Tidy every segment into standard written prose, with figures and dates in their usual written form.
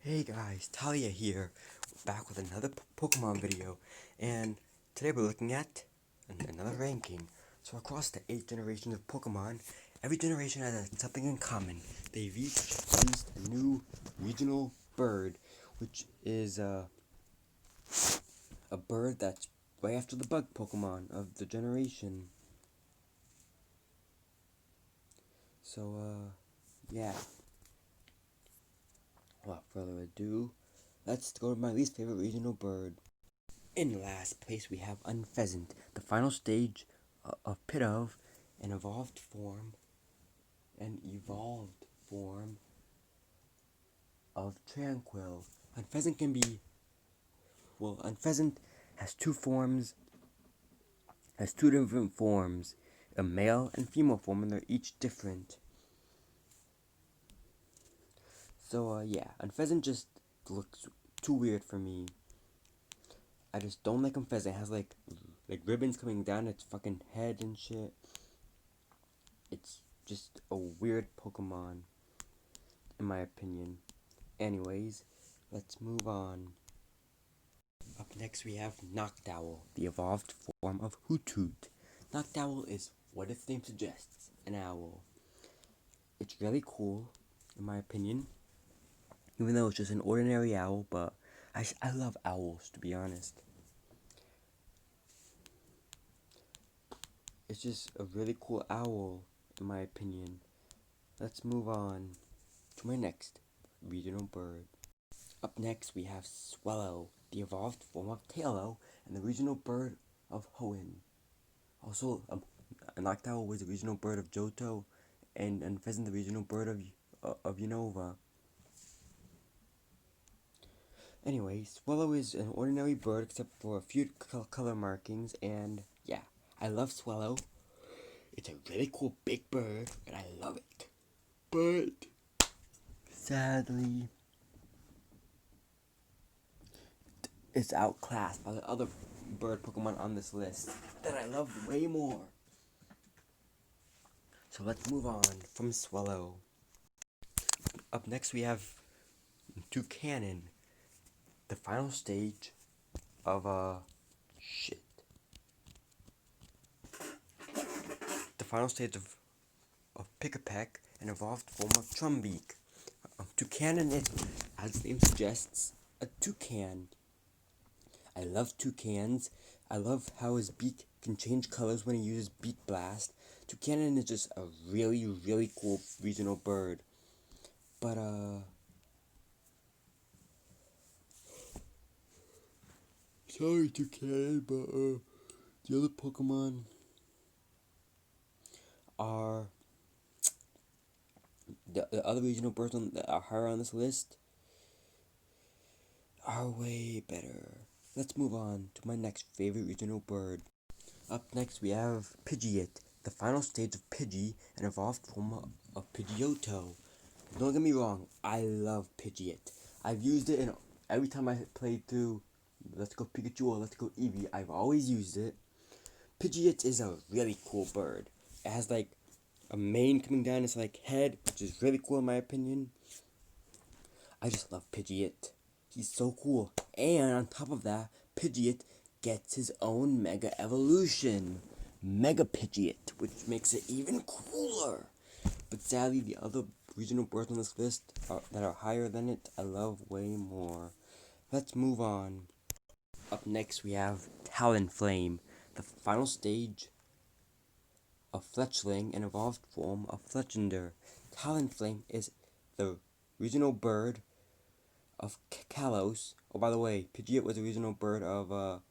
Hey guys, Talia here, back with another Pokemon video, and today we're looking at another ranking. So across the 8 generations of Pokemon, every generation has something in common. They've each used a new regional bird, which is a bird that's right after the bug Pokemon of the generation. So yeah, without further ado, let's go to my least favorite regional bird. In last place, we have Unfezant, the final stage of Pidove, an evolved form of Tranquil. Unfezant can be, Unfezant has two different forms, a male and female form, and they're each different. So, yeah, Unfezant just looks too weird for me. I just don't like Unfezant. It has like ribbons coming down its fucking head and shit. It's just a weird Pokemon, in my opinion. Anyways, let's move on. Up next, we have Noctowl, the evolved form of Hoothoot. Noctowl is what its name suggests, an owl. It's really cool, in my opinion, even though it's just an ordinary owl, but I love owls, to be honest. It's just a really cool owl, in my opinion. Let's move on to my next regional bird. Up next, we have Swellow, the evolved form of Tailo, and the regional bird of Hoenn. Also, Noctowl was the regional bird of Johto, and Pheasant the regional bird of Unova. Anyway, Swallow is an ordinary bird except for a few color markings, and yeah, I love Swallow. It's a really cool big bird, and I love it. But sadly, it's outclassed by the other bird Pokemon on this list that I love way more. So let's move on from Swallow. Up next, we have Toucannon, the final stage of shit. The final stage of Pick-a-Peck, an evolved form of Trumbeak. Toucannon is, as the name suggests, a toucan. I love toucans. I love how his beak can change colors when he uses Beak Blast. Toucannon is just a really, really cool regional bird. But sorry Toucannon, but the other Pokemon are the other regional birds that are higher on this list are way better. Let's move on to my next favorite regional bird. Up next, we have Pidgeot, the final stage of Pidgey, an evolved form of Pidgeotto. Don't get me wrong, I love Pidgeot. I've used it in every time I played through Let's Go Pikachu or Let's Go Eevee. I've always used it. Pidgeot is a really cool bird. It has like a mane coming down its like head, which is really cool in my opinion. I just love Pidgeot. He's so cool. And on top of that, Pidgeot gets his own Mega Evolution. Mega Pidgeot, which makes it even cooler. But sadly, the other regional birds on this list that are higher than it, I love way more. Let's move on. Up next, we have Talonflame, the final stage of Fletchling, an evolved form of Fletchinder. Talonflame is the regional bird of Kalos. Oh, by the way, Pidgeot was the regional bird of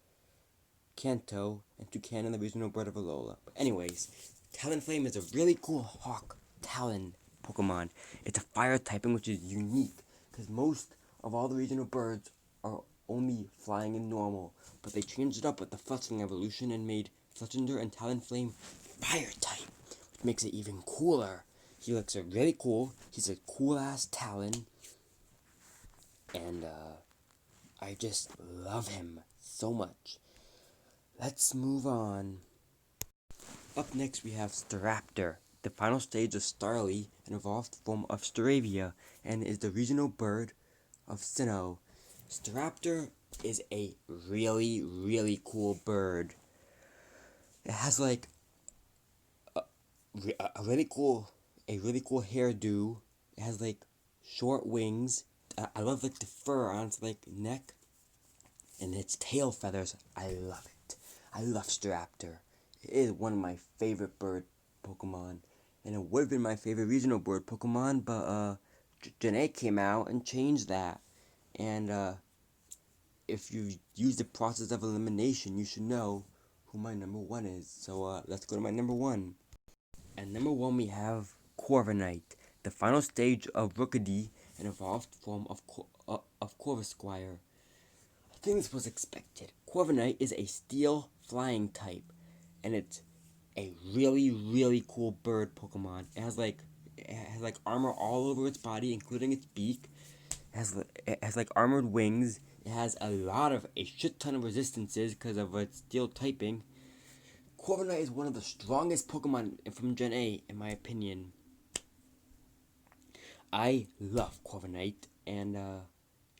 Kanto, and Toucannon the regional bird of Alola. But anyways, Talonflame is a really cool Hawk Talon Pokemon. It's a fire typing, which is unique, because most of all the regional birds are only flying in normal, but they changed it up with the Fletchling evolution and made Fletchinder and Talonflame fire type, which makes it even cooler. He looks really cool. He's a cool ass Talon, and I just love him so much. Let's move on. Up next, we have Staraptor, the final stage of Starly, an evolved form of Staravia, and is the regional bird of Sinnoh. Staraptor is a really cool bird. It has like a really cool hairdo. It has like short wings. I love like the fur on its like neck and its tail feathers. I love it. I love Staraptor. It is one of my favorite bird Pokemon, and it would have been my favorite regional bird Pokemon, but Janae came out and changed that. And if you use the process of elimination, you should know who my number one is. So let's go to my number one. And number one, we have Corviknight, the final stage of Rookidee, an evolved form of Corvisquire. I think this was expected. Corviknight is a steel flying type, and it's a really cool bird Pokemon. It has like armor all over its body, including its beak. It has like armored wings. It has a shit ton of resistances because of its steel typing. Corviknight is one of the strongest Pokemon from Gen A, in my opinion. I love Corviknight, and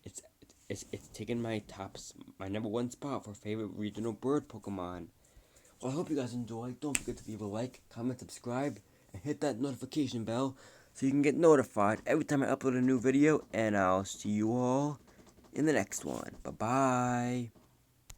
it's it's taken my number one spot for favorite regional bird Pokemon. Well, I hope you guys enjoyed. Don't forget to leave a like, comment, subscribe, and hit that notification bell so you can get notified every time I upload a new video. And I'll see you all in the next one. Bye bye.